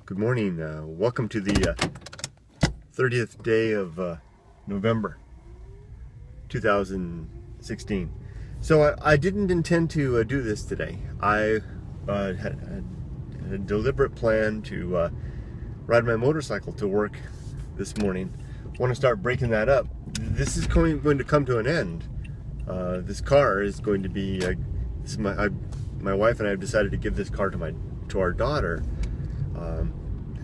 Good morning. Welcome to the 30th day of November 2016. So I didn't intend to do this today. I had a deliberate plan to ride my motorcycle to work this morning. I want to start breaking that up. This is going to come to an end. This car is going to be. My wife and I have decided to give this car to our daughter.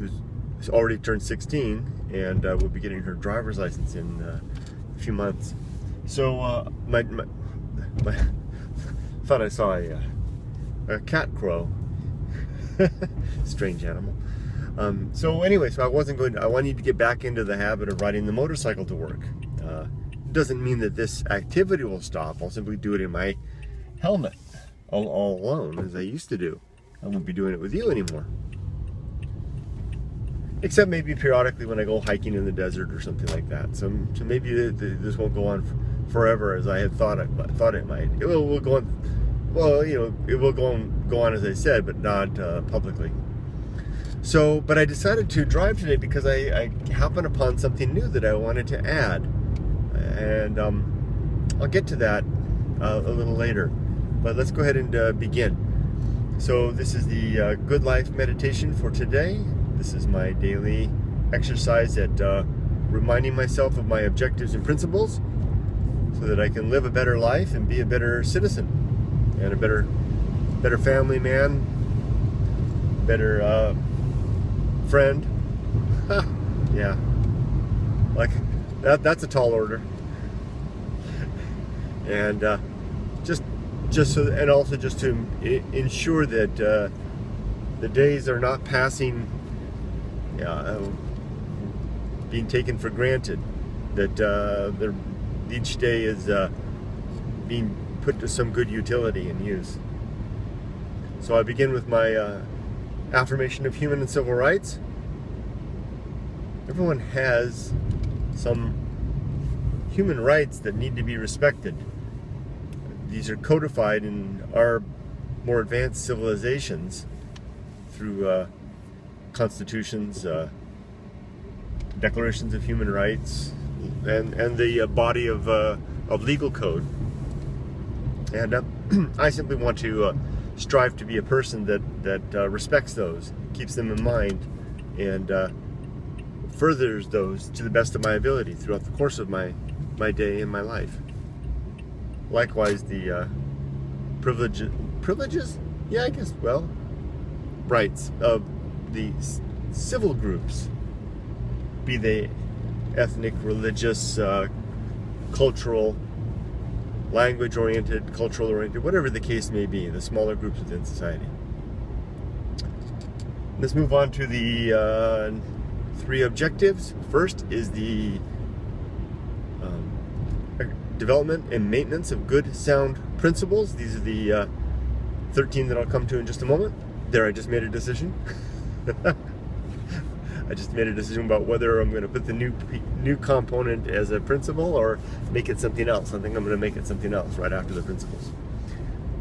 Who's already turned 16 and will be getting her driver's license in a few months. So my thought I saw a cat crow. Strange animal. So anyway, I wanted to get back into the habit of riding the motorcycle to work. Doesn't mean that this activity will stop. I'll simply do it in my helmet all alone, as I used to do. I won't be doing it with you anymore. Except maybe periodically when I go hiking in the desert or something like that. So maybe this won't go on forever as I had thought it might. It will go on. Well, it will go on as I said, but not publicly. So, but I decided to drive today because I happened upon something new that I wanted to add, and I'll get to that a little later. But let's go ahead and begin. So this is the Good Life meditation for today. This is my daily exercise at reminding myself of my objectives and principles so that I can live a better life and be a better citizen and a better family man, better friend. Yeah, like that's a tall order. And just so, and also just to ensure that the days are not passing being taken for granted, that each day is being put to some good utility and use. So I begin with my affirmation of human and civil rights. Everyone has some human rights that need to be respected. These are codified in our more advanced civilizations through constitutions, declarations of human rights, and the body of legal code. And I simply want to strive to be a person that respects those, keeps them in mind, and furthers those to the best of my ability throughout the course of my day and my life. Likewise, the privileges? Yeah, I guess, rights of the civil groups, be they ethnic, religious, cultural, language-oriented, cultural-oriented, whatever the case may be, the smaller groups within society. Let's move on to the 3 objectives. First is the development and maintenance of good, sound principles. These are the 13 that I'll come to in just a moment. There, I just made a decision. I just made a decision about whether I'm going to put the new component as a principle or make it something else. I think I'm going to make it something else right after the principles.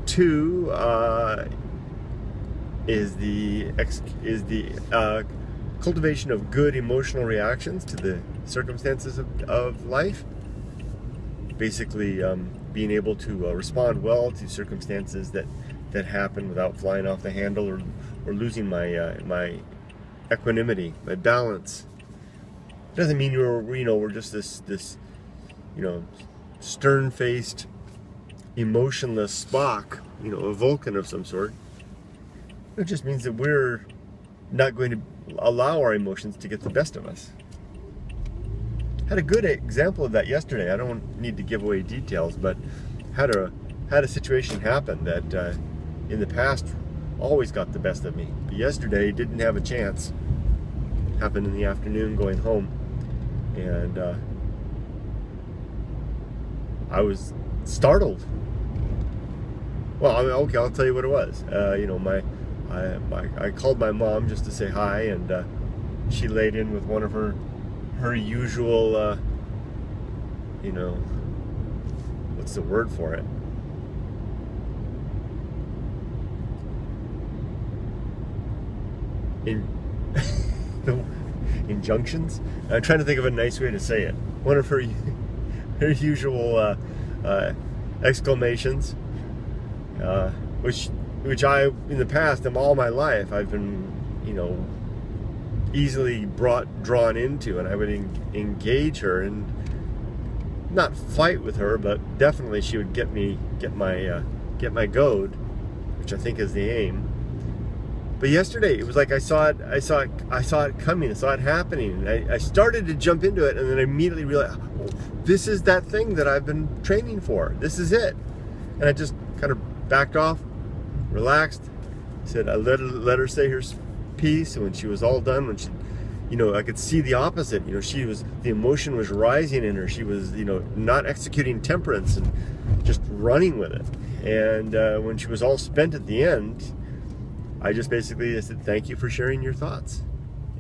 2 is the cultivation of good emotional reactions to the circumstances of life. Basically, being able to respond well to circumstances that happen without flying off the handle or losing my equanimity, my balance. Doesn't mean we're just this stern-faced, emotionless Spock, a Vulcan of some sort. It just means that we're not going to allow our emotions to get the best of us. Had a good example of that yesterday. I don't need to give away details, but had a situation happen that in the past always got the best of me. But yesterday didn't have a chance. Happened in the afternoon going home, and I was startled. Well, okay, I'll tell you what it was. I called my mom just to say hi, and she laid in with one of her usual, what's the word for it? injunctions. I'm trying to think of a nice way to say it. One of her usual exclamations, which I, in the past, in all my life, I've been, easily drawn into, and I would engage her and not fight with her, but definitely she would get my goad, which I think is the aim. But yesterday it was like I saw it coming, I saw it happening. I started to jump into it, and then I immediately realized, oh, this is that thing that I've been training for. This is it. And I just kind of backed off, relaxed, said I let her say her piece, and when she was all done, when she, I could see the opposite. The emotion was rising in her. She was, not executing temperance and just running with it. And when she was all spent at the end, I just basically said, thank you for sharing your thoughts.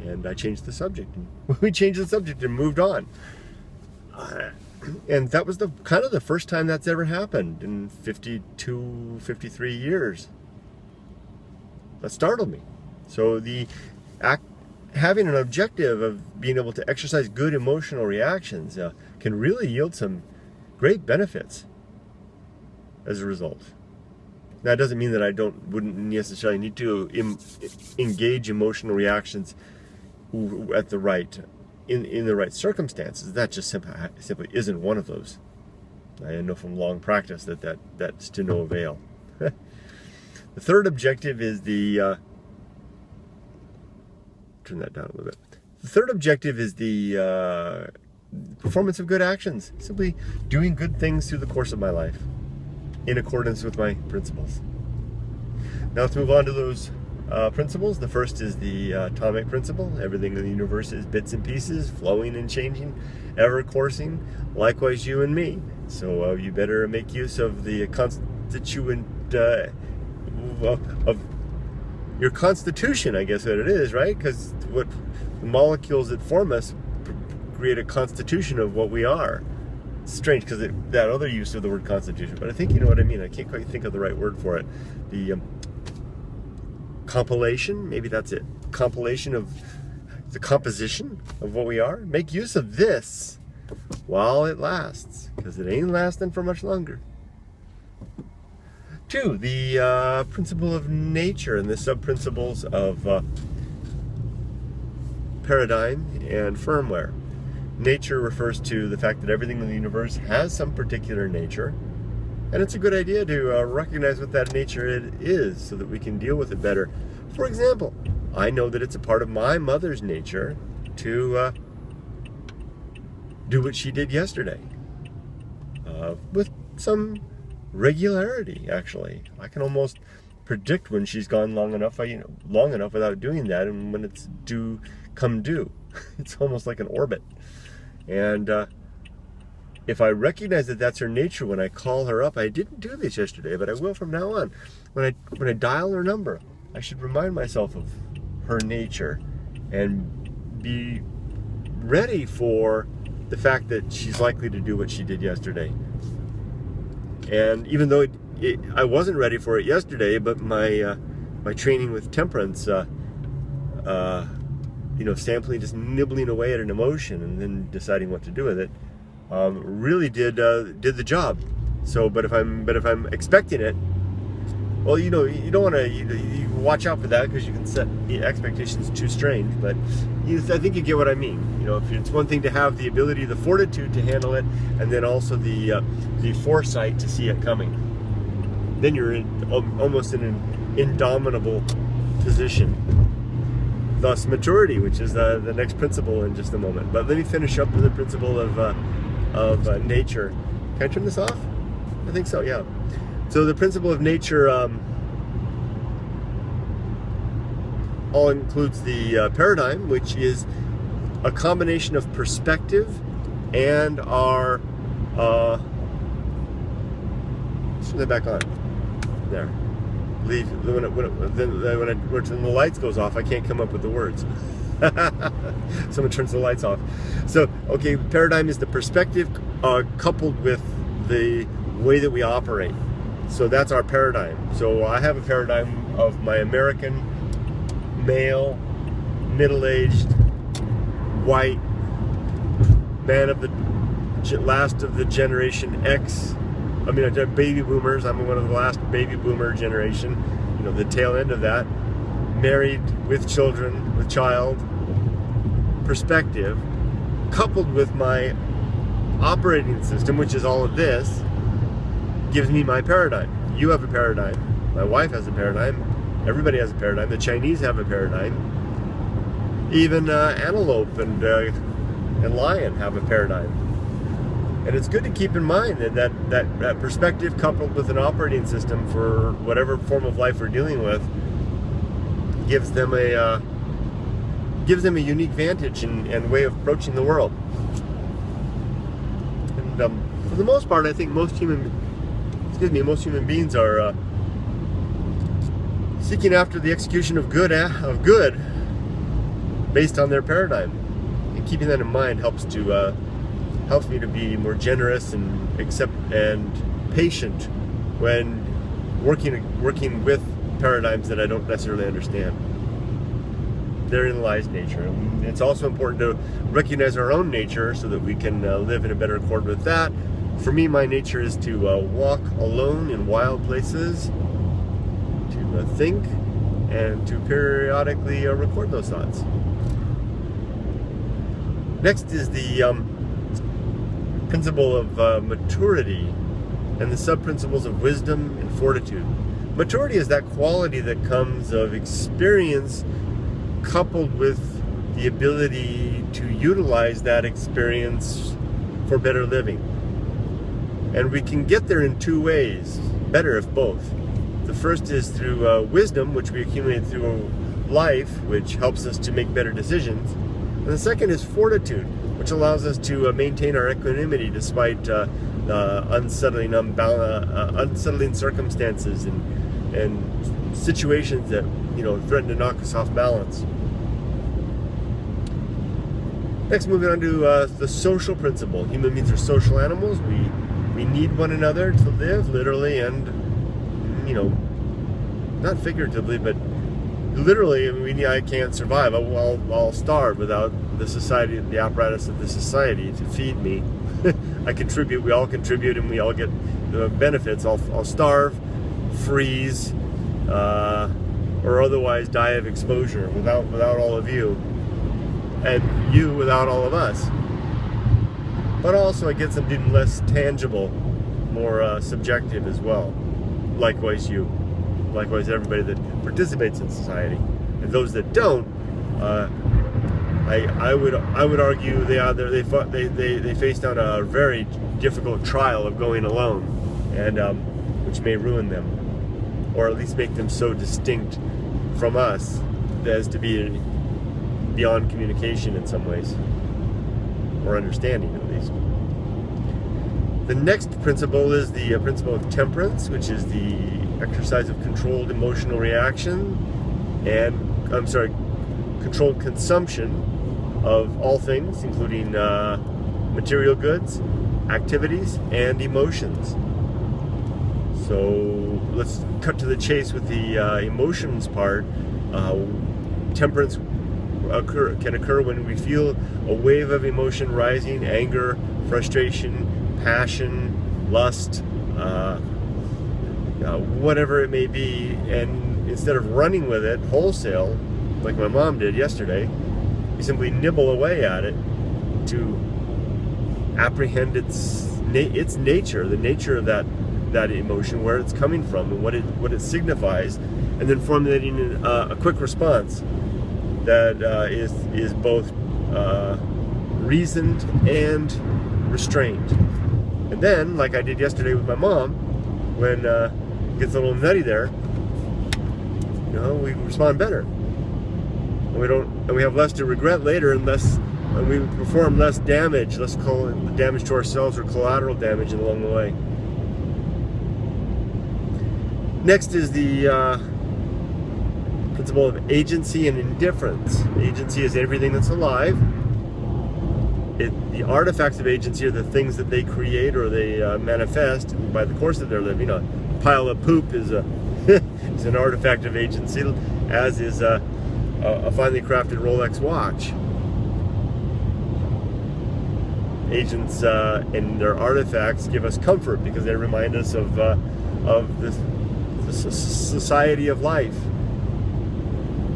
And I changed the subject. We changed the subject and moved on. And that was kind of the first time that's ever happened in 53 years. That startled me. So having an objective of being able to exercise good emotional reactions can really yield some great benefits as a result. That doesn't mean that I wouldn't necessarily need to engage emotional reactions at the right in the right circumstances. That just simply isn't one of those. I know from long practice that's to no avail. The third objective is turn that down a little bit. The third objective is the performance of good actions. Simply doing good things through the course of my life, in accordance with my principles. Now let's move on to those principles. The first is the atomic principle. Everything in the universe is bits and pieces, flowing and changing, ever coursing. Likewise, you and me. So you better make use of the constituent of your constitution, I guess what it is, right? Because what the molecules that form us create a constitution of what we are. Strange, because that other use of the word constitution, but I think you know what I mean. I can't quite think of the right word for it. The compilation, maybe that's it. Compilation of the composition of what we are. Make use of this while it lasts, because it ain't lasting for much longer. 2, the principle of nature and the sub-principles of paradigm and firmware. Nature refers to the fact that everything in the universe has some particular nature, and it's a good idea to recognize what that nature is so that we can deal with it better. For example, I know that it's a part of my mother's nature to do what she did yesterday with some regularity. Actually, I can almost predict when she's gone long enough without doing that, and when it's come due. It's almost like an orbit. And if I recognize that that's her nature when I call her up, I didn't do this yesterday, but I will from now on. When I dial her number, I should remind myself of her nature and be ready for the fact that she's likely to do what she did yesterday. And even though I wasn't ready for it yesterday, but my training with temperance, sampling, just nibbling away at an emotion and then deciding what to do with it, really did the job. So, but if I'm expecting it, well, you don't want to. You watch out for that, because you can set expectations too strange. But I think you get what I mean. If it's one thing to have the ability, the fortitude to handle it, and then also the foresight to see it coming, then you're almost in an indomitable position. Thus, maturity, which is the next principle in just a moment. But let me finish up with the principle of nature. Can I turn this off? I think so, yeah. So the principle of nature all includes the paradigm, which is a combination of perspective and our... let's turn that back on. There. When the lights goes off, I can't come up with the words. Someone turns the lights off. So, okay, paradigm is the perspective coupled with the way that we operate. So that's our paradigm. So I have a paradigm of my American male middle-aged, white, man of the last of the generation X. I mean, baby boomers. I'm one of the last baby boomer generation. You know, the tail end of that. Married with children, with child perspective, coupled with my operating system, which is all of this, gives me my paradigm. You have a paradigm. My wife has a paradigm. Everybody has a paradigm. The Chinese have a paradigm. Even antelope and lion have a paradigm. And it's good to keep in mind that perspective coupled with an operating system for whatever form of life we're dealing with gives them a unique vantage and way of approaching the world. And for the most part, I think most human beings are seeking after the execution of good based on their paradigm. And keeping that in mind helps me to be more generous and patient when working with paradigms that I don't necessarily understand. Therein lies nature. And it's also important to recognize our own nature so that we can live in a better accord with that. For me, my nature is to walk alone in wild places, to think, and to periodically record those thoughts. Next is the principle of maturity and the sub-principles of wisdom and fortitude. Maturity is that quality that comes of experience coupled with the ability to utilize that experience for better living. And we can get there in two ways, better if both. The first is through wisdom, which we accumulate through life, which helps us to make better decisions. And the second is fortitude, which allows us to maintain our equanimity despite unsettling circumstances and situations that threaten to knock us off balance. Next, moving on to the social principle. Human beings are social animals. We need one another to live, literally and not figuratively, but literally. I can't survive. I'll starve without the society, the apparatus of the society to feed me. I contribute. We all contribute, and we all get the benefits. I'll starve, freeze, or otherwise die of exposure without all of you, and you without all of us. But also, I get something less tangible, more subjective as well. Likewise, you. Likewise, everybody that participates in society, and those that don't. I would argue they face down a very difficult trial of going alone, and which may ruin them, or at least make them so distinct from us as to be beyond communication in some ways, or understanding at least. The next principle is the principle of temperance, which is the exercise of controlled emotional reaction controlled consumption of all things, including material goods, activities, and emotions. So let's cut to the chase with the emotions part. Temperance can occur when we feel a wave of emotion rising: anger, frustration, passion, lust, whatever it may be, and instead of running with it wholesale, like my mom did yesterday, we simply nibble away at it to apprehend its nature, the nature of that emotion, where it's coming from, and what it signifies, and then formulating a quick response that is both reasoned and restrained. And then, like I did yesterday with my mom, when it gets a little nutty there, we respond better. And we have less to regret later, and we perform less damage, less damage to ourselves or collateral damage along the way. Next is the principle of agency and indifference. Agency is everything that's alive. The artifacts of agency are the things that they create or they manifest by the course of their living. A pile of poop is is an artifact of agency, as is a finely crafted Rolex watch. Agents and their artifacts give us comfort because they remind us of the society of life.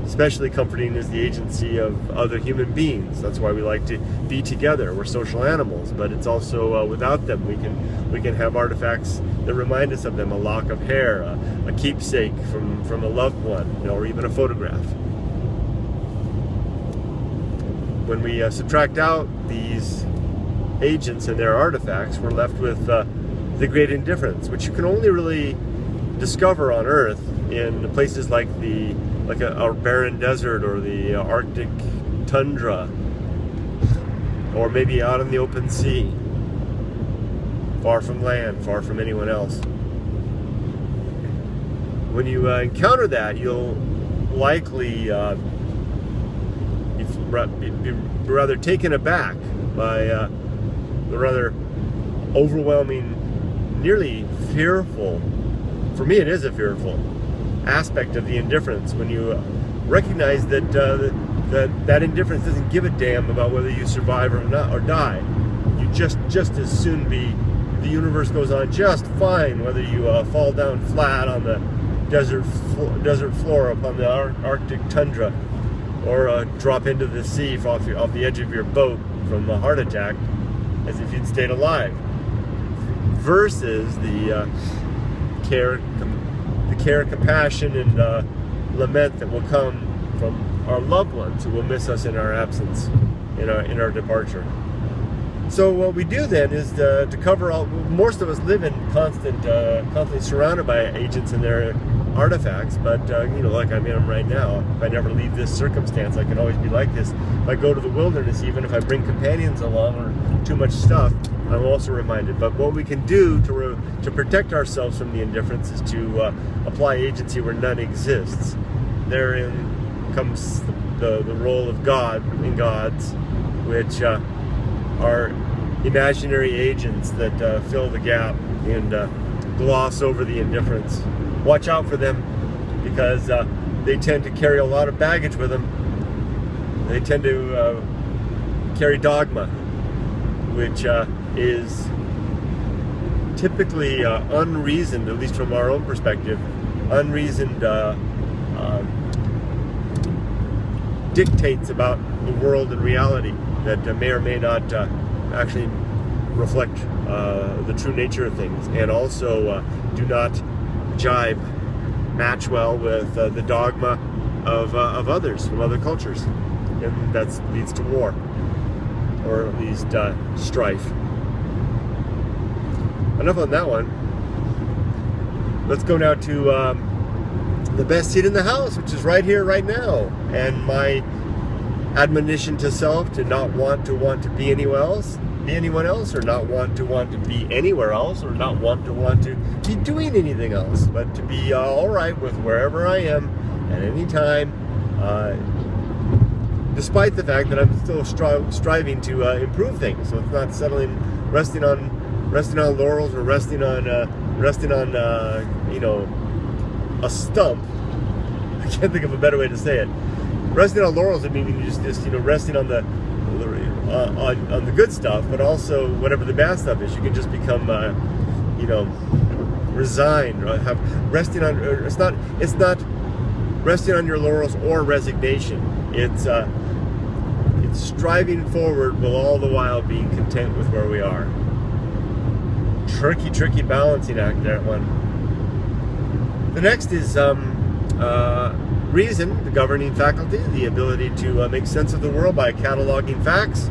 Especially comforting is the agency of other human beings. That's why we like to be together. We're social animals, but it's also without them we can have artifacts that remind us of them. A lock of hair, a keepsake from a loved one, or even a photograph. When we subtract out these agents and their artifacts, we're left with the great indifference, which you can only really discover on Earth in places like a barren desert or the Arctic tundra, or maybe out in the open sea, far from land, far from anyone else. When you encounter that, you'll likely be rather taken aback by the rather overwhelming, nearly fearful, for me it is a fearful aspect of the indifference, when you recognize that that indifference doesn't give a damn about whether you survive or not, or die. You just as soon be, the universe goes on just fine whether you fall down flat on the desert floor upon the Arctic tundra, or drop into the sea off the edge of your boat from a heart attack, as if you'd stayed alive, versus the care, compassion, and lament that will come from our loved ones who will miss us in our absence, in our departure. So what we do then is to cover all. Most of us live in constantly surrounded by agents and their artifacts, but like I am right now. If I never leave this circumstance, I can always be like this. If I go to the wilderness, even if I bring companions along or too much stuff, I'm also reminded. But what we can do to protect ourselves from the indifference is to apply agency where none exists. Therein comes the role of God and gods, which are imaginary agents that fill the gap and gloss over the indifference. Watch out for them, because they tend to carry a lot of baggage with them. They tend to carry dogma, which is typically unreasoned, at least from our own perspective, unreasoned dictates about the world and reality that may or may not actually reflect the true nature of things, and also do not match well with the dogma of others from other cultures, and that leads to war, or at least strife. Enough on that one. Let's go now to the best seat in the house, which is right here, right now, and my admonition to self to not want to be anyone else, or not want to be anywhere else, or not want to be doing anything else, but to be all right with wherever I am at any time, despite the fact that I'm still striving to improve things. So it's not resting on laurels, or resting on a stump. I can't think of a better way to say it. Resting on laurels, I mean, just resting on the good stuff, but also whatever the bad stuff is. You can just become resigned, or resting on. It's not resting on your laurels or resignation. It's striving forward while all the while being content with where we are. Tricky balancing act, that one. The next is reason, the governing faculty, the ability to make sense of the world by cataloging facts,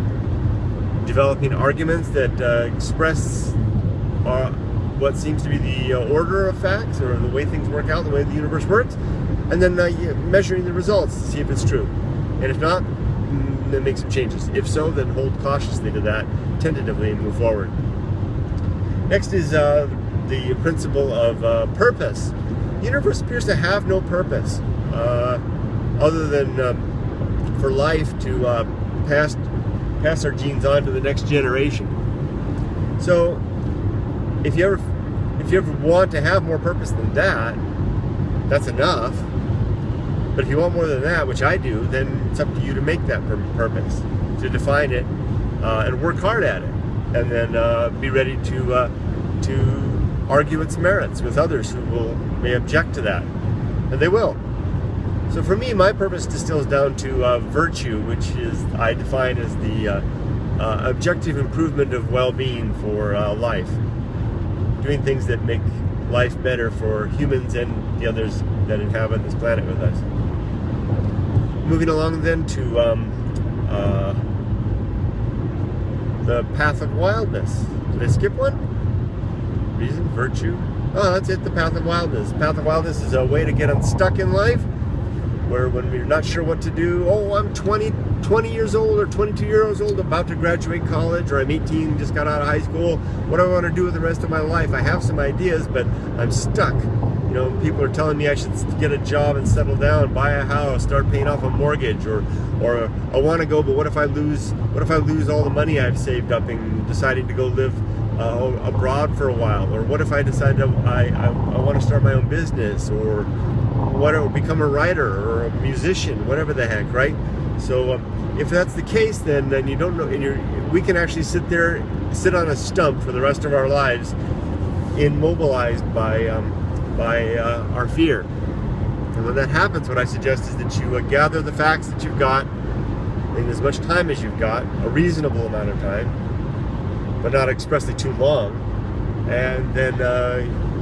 developing arguments that express what seems to be the order of facts, or the way things work out, the way the universe works, and then measuring the results to see if it's true. And if not, then make some changes. If so, then hold cautiously to that, tentatively, and move forward. Next is the principle of purpose. The universe appears to have no purpose other than for life to pass our genes on to the next generation. So if you ever want to have more purpose than that, that's enough. But if you want more than that, which I do, then it's up to you to make that purpose, to define it, and work hard at it, and then be ready to argue its merits with others who may object to that, and they will. So for me, my purpose distills down to virtue, which is I define as the objective improvement of well-being for life, doing things that make life better for humans and the others that inhabit this planet with us. Moving along then to the path of wildness. Did I skip one? Reason, virtue. Oh, that's it, the path of wildness. The path of wildness is a way to get unstuck in life, where when we're not sure what to do, oh, I'm 20 years old or 22 years old, about to graduate college, or I'm 18, just got out of high school. What do I want to do with the rest of my life? I have some ideas, but I'm stuck. You know, people are telling me I should get a job and settle down, buy a house, start paying off a mortgage, or I want to go, but what if I lose all the money I've saved up in deciding to go live abroad for a while? Or what if I decide I want to start my own business, or become a writer or a musician, whatever the heck, right? So if that's the case, then you don't know, and we can actually sit on a stump for the rest of our lives, immobilized by our fear. And when that happens, what I suggest is that you gather the facts that you've got in as much time as you've got, a reasonable amount of time, but not expressly too long, and then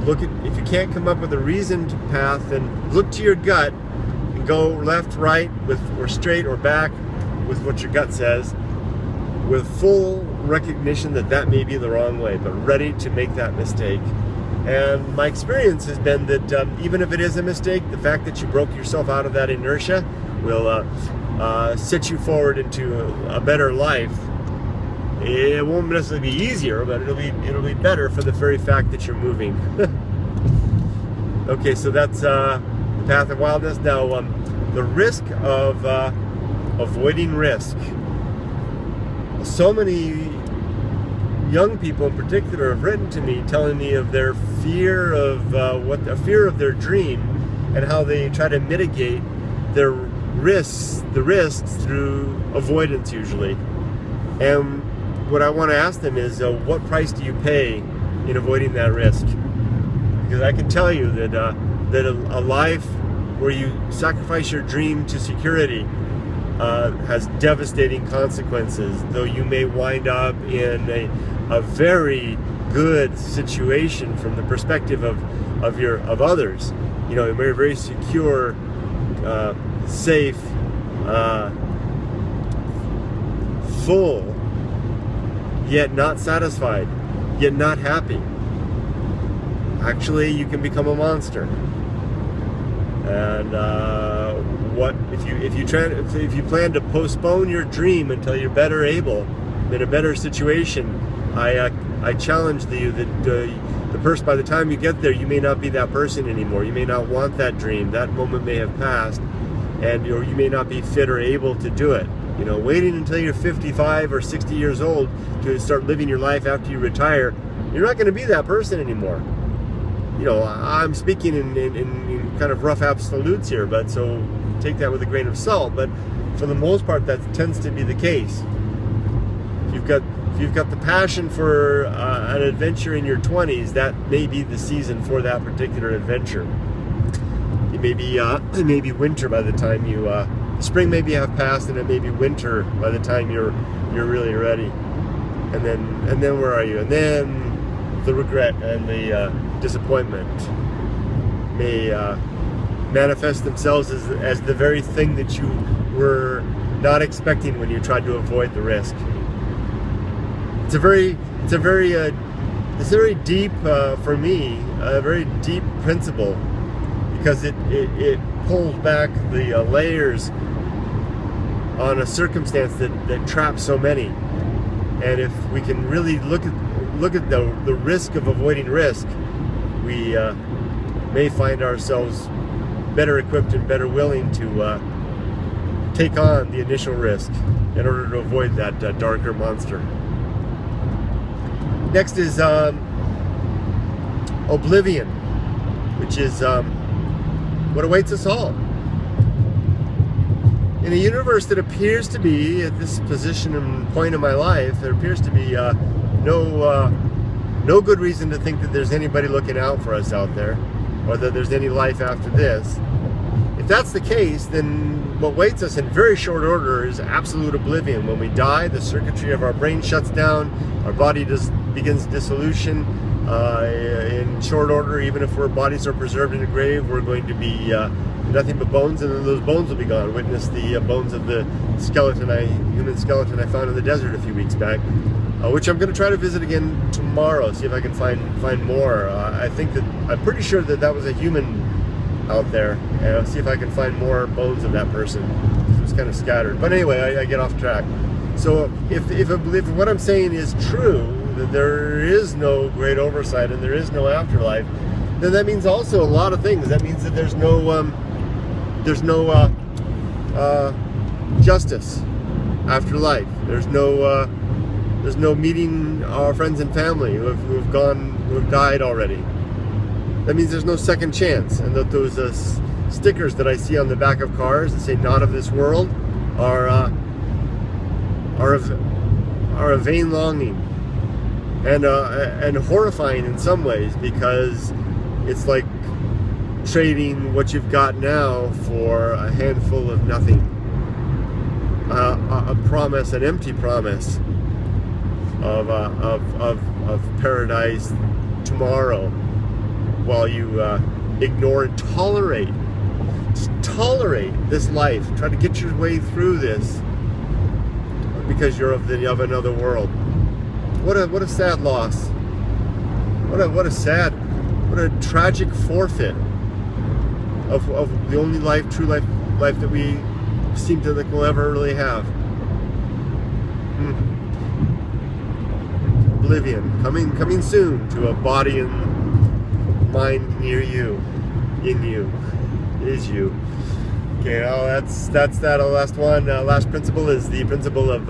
look at, if you can't come up with a reasoned path, then look to your gut and go left, right, or straight or back with what your gut says, with full recognition that may be the wrong way, but ready to make that mistake. And my experience has been that even if it is a mistake, the fact that you broke yourself out of that inertia will set you forward into a better life. It won't necessarily be easier, but it'll be better for the very fact that you're moving. Okay, so that's the path of wildness. Now, the risk of avoiding risk. So many young people in particular have written to me telling me of their fear of their dream, and how they try to mitigate the risks through avoidance usually. And what I want to ask them is, what price do you pay in avoiding that risk? Because I can tell you that a life where you sacrifice your dream to security has devastating consequences, though you may wind up in a very good situation from the perspective of others. You know, a very, very secure, safe, full, yet not satisfied, yet not happy. Actually, you can become a monster. And what if you plan to postpone your dream until you're better able, in a better situation? I challenge you that by the time you get there, you may not be that person anymore. You may not want that dream. That moment may have passed, and you may not be fit or able to do it. You know, waiting until you're 55 or 60 years old to start living your life after you retire, you're not going to be that person anymore. You know, I'm speaking in kind of rough absolutes here, but so take that with a grain of salt. But for the most part, that tends to be the case. If you've got the passion for an adventure in your 20s, that may be the season for that particular adventure. It may be winter by the time you spring maybe have passed, and it may be winter by the time you're really ready. And then where are you? And then the regret and the disappointment may manifest themselves as the very thing that you were not expecting when you tried to avoid the risk. It's a very deep, for me, a very deep principle, because it pulls back the layers on a circumstance that traps so many. And if we can really look at the risk of avoiding risk, we may find ourselves better equipped and better willing to take on the initial risk in order to avoid that darker monster. Next is oblivion, which is what awaits us all. in a universe that appears to be, at this position and point in my life, there appears to be no good reason to think that there's anybody looking out for us out there, or that there's any life after this. If that's the case, then what waits us in very short order is absolute oblivion. When we die, the circuitry of our brain shuts down, our body begins dissolution. In short order, even if our bodies are preserved in the grave, we're going to be nothing but bones, and then those bones will be gone. Witness the bones of the human skeleton I found in the desert a few weeks back, which I'm going to try to visit again tomorrow, see if I can find more. I'm pretty sure that was a human out there, and I'll see if I can find more bones of that person. It was kind of scattered, but anyway, I get off track. So if what I'm saying is true, that there is no great oversight and there is no afterlife, then that means also a lot of things. That means that there's no justice after life. There's no meeting our friends and family who have died already. That means there's no second chance, and that those stickers that I see on the back of cars that say "Not of this world" are a vain longing, and horrifying in some ways, because it's like trading what you've got now for a handful of nothing, a promise, an empty promise of paradise tomorrow, while you ignore and tolerate this life, try to get your way through this because you're of another world. What a sad loss. What a tragic forfeit of the only true life that we seem to think we'll ever really have. Oblivion coming soon to a body and mind near you, in you, is you. Okay, well, that's that. Last one. Last principle is the principle of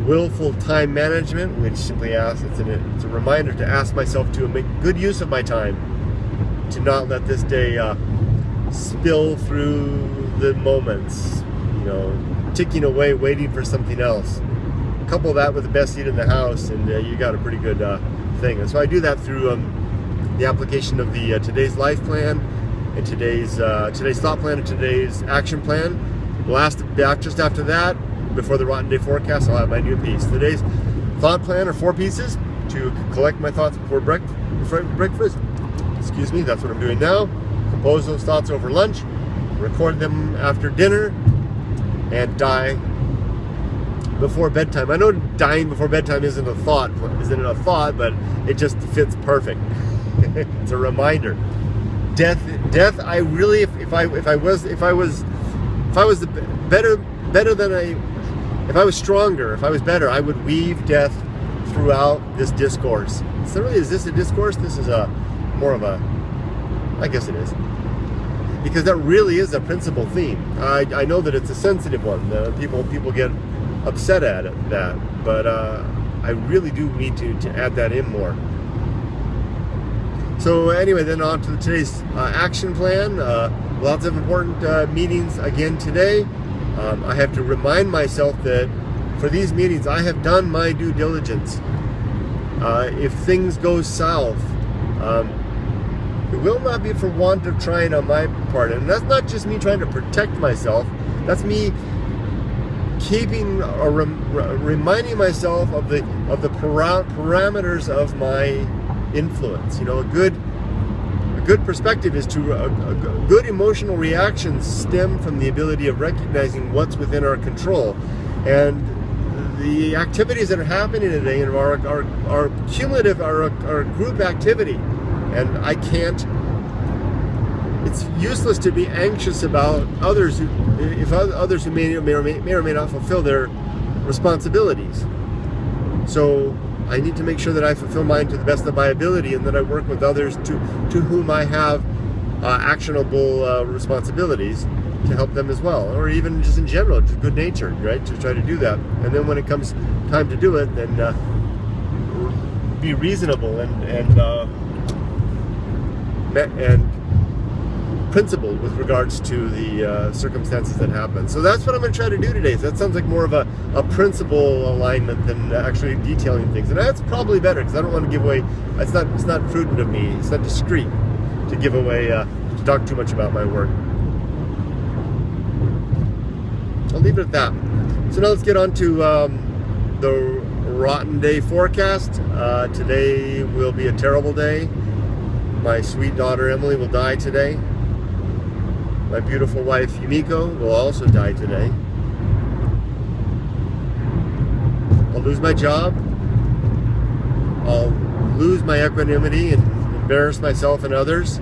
willful time management, which simply asks, it's a reminder to ask myself to make good use of my time, to not let this day spill through the moments, ticking away, waiting for something else. Couple that with the best seat in the house, and you got a pretty good thing. And so I do that through the application of the today's life plan, and today's thought plan, and today's action plan. Just after that, before the Rotten Day forecast, I'll have my new piece. Today's thought plan are 4 pieces to collect my thoughts before breakfast. Excuse me, that's what I'm doing now. Compose those thoughts over lunch, record them after dinner, and die before bedtime. I know dying before bedtime isn't a thought, but it just fits perfect. It's a reminder. Death. I really, if I was stronger, if I was better, I would weave death throughout this discourse. So really, is this a discourse? This is more of a, I guess it is, because that really is a principal theme. I know that it's a sensitive one. People get upset at that, but I really do need to add that in more. So anyway, then on to today's action plan. Lots of important meetings again today. I have to remind myself that for these meetings, I have done my due diligence. If things go south, it will not be for want of trying on my part. And that's not just me trying to protect myself. That's me keeping or reminding myself of the parameters of my influence. A good perspective is good emotional reactions stem from the ability of recognizing what's within our control, and the activities that are happening today are cumulative, are group activity, and I can't. It's useless to be anxious about others who may or may not fulfill their responsibilities. So I need to make sure that I fulfill mine to the best of my ability, and that I work with others to whom I have actionable responsibilities to help them as well, or even just in general, just good natured, right? To try to do that, and then when it comes time to do it, then be reasonable and principled with regards to the circumstances that happen. So that's what I'm going to try to do today. So that sounds like more of a principle alignment than actually detailing things, and that's probably better because I don't want to give away. It's not prudent of me. It's not discreet to give away to talk too much about my work. I'll leave it at that. So now let's get on to the rotten day forecast. Today will be a terrible day. My sweet daughter Emily will die today. My beautiful wife Yumiko will also die today. I'll lose my job. I'll lose my equanimity and embarrass myself and others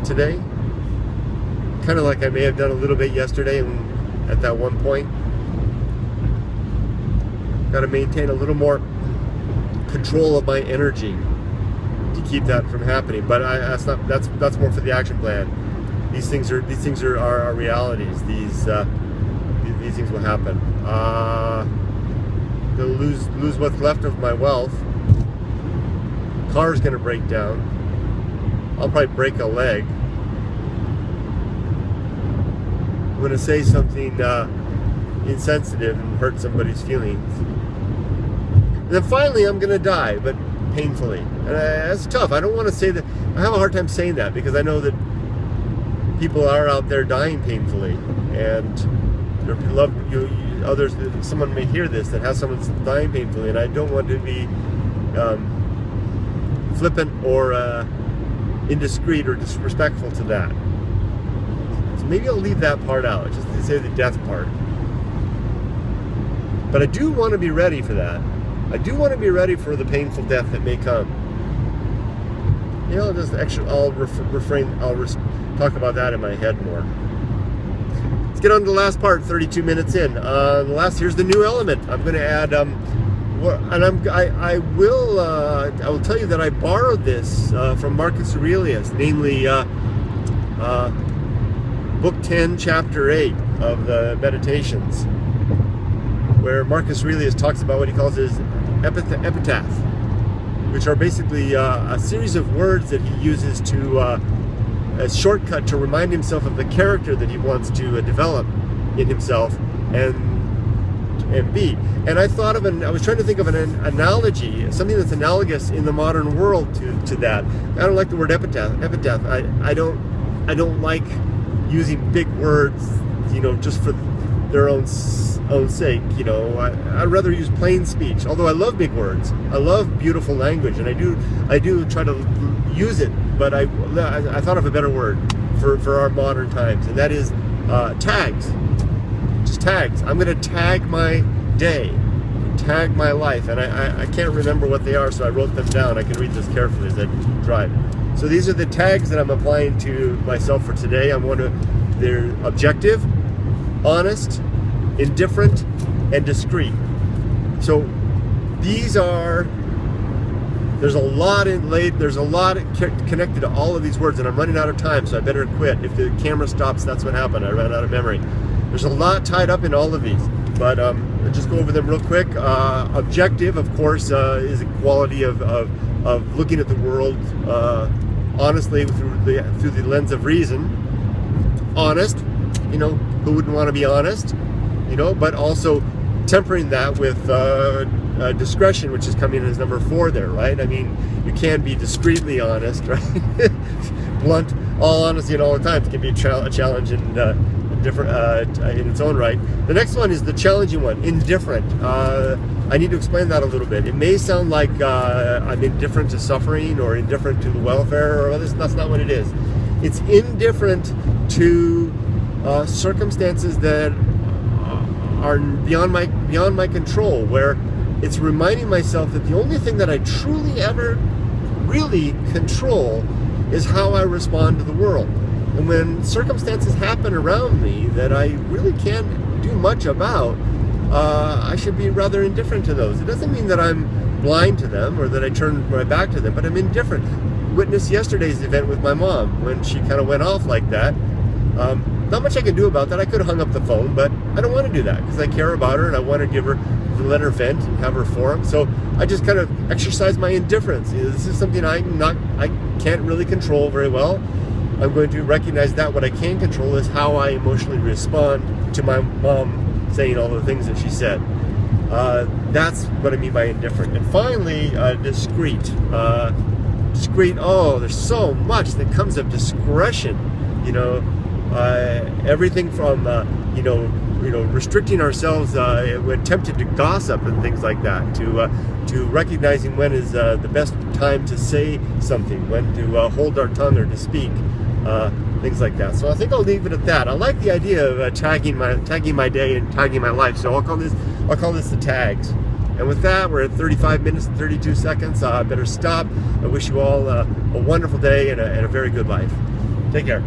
today. Kind of like I may have done a little bit yesterday and at that one point. Got to maintain a little more control of my energy to keep that from happening. But that's more for the action plan. These things are our realities. These things will happen. Gonna lose what's left of my wealth. Car's gonna break down. I'll probably break a leg. I'm gonna say something insensitive and hurt somebody's feelings. And then finally, I'm gonna die, but painfully. And that's tough. I don't want to say that. I have a hard time saying that because I know that people are out there dying painfully, and others. Someone may hear this that has someone dying painfully, and I don't want to be flippant or indiscreet or disrespectful to that. So maybe I'll leave that part out, just to say the death part. But I do want to be ready for that. I do want to be ready for the painful death that may come. You know, I'll talk about that in my head more. Let's get on to the last part. 32 minutes in. Here's the new element. I'm going to add. I will tell you that I borrowed this from Marcus Aurelius, namely Book 10, Chapter 8 of the Meditations, where Marcus Aurelius talks about what he calls his epitaph, which are basically a series of words that he uses to a shortcut to remind himself of the character that he wants to develop in himself and be. And I was trying to think of an analogy, something that's analogous in the modern world to that. I don't like the word epitaph. I don't like using big words, just for their own sake. I'd rather use plain speech. Although I love big words, I love beautiful language, and I do try to use it. But I thought of a better word for our modern times, and that is tags. Just tags. I'm going to tag my day, tag my life, and I can't remember what they are, so I wrote them down. I can read this carefully as I drive. So these are the tags that I'm applying to myself for today. They're objective, honest, indifferent, and discreet. So there's a lot connected to all of these words, and I'm running out of time, so I better quit. If the camera stops, that's what happened. I ran out of memory. There's a lot tied up in all of these, but I'll just go over them real quick. Objective, of course, is a quality of looking at the world honestly through the lens of reason. Honest, who wouldn't want to be honest? But also tempering that with discretion, which is coming in as number 4 there, right? I mean, you can be discreetly honest, right? Blunt, all honesty at all times can be a challenge and different in its own right. The next one is the challenging one, indifferent. I need to explain that a little bit. It may sound like I'm indifferent to suffering or indifferent to the welfare or others. That's not what it is. It's indifferent to circumstances that are beyond my control, where it's reminding myself that the only thing that I truly ever really control is how I respond to the world. And when circumstances happen around me that I really can't do much about, I should be rather indifferent to those. It doesn't mean that I'm blind to them or that I turn my back to them, but I'm indifferent. Witness yesterday's event with my mom when she kind of went off like that. Not much I can do about that. I could have hung up the phone, but I don't want to do that because I care about her and I want to let her vent and have her forum. So I just kind of exercise my indifference. This is something I can't really control very well. I'm going to recognize that what I can control is how I emotionally respond to my mom saying all the things that she said. That's what I mean by indifferent. And finally, discreet. Discreet, oh, there's so much that comes of discretion. You know, everything from, restricting ourselves when tempted to gossip and things like that, to recognizing when is the best time to say something, when to hold our tongue or to speak, things like that. So I think I'll leave it at that. I like the idea of tagging my day and tagging my life. So I'll call this the tags. And with that, we're at 35 minutes and 32 seconds. I better stop. I wish you all a wonderful day and a very good life. Take care.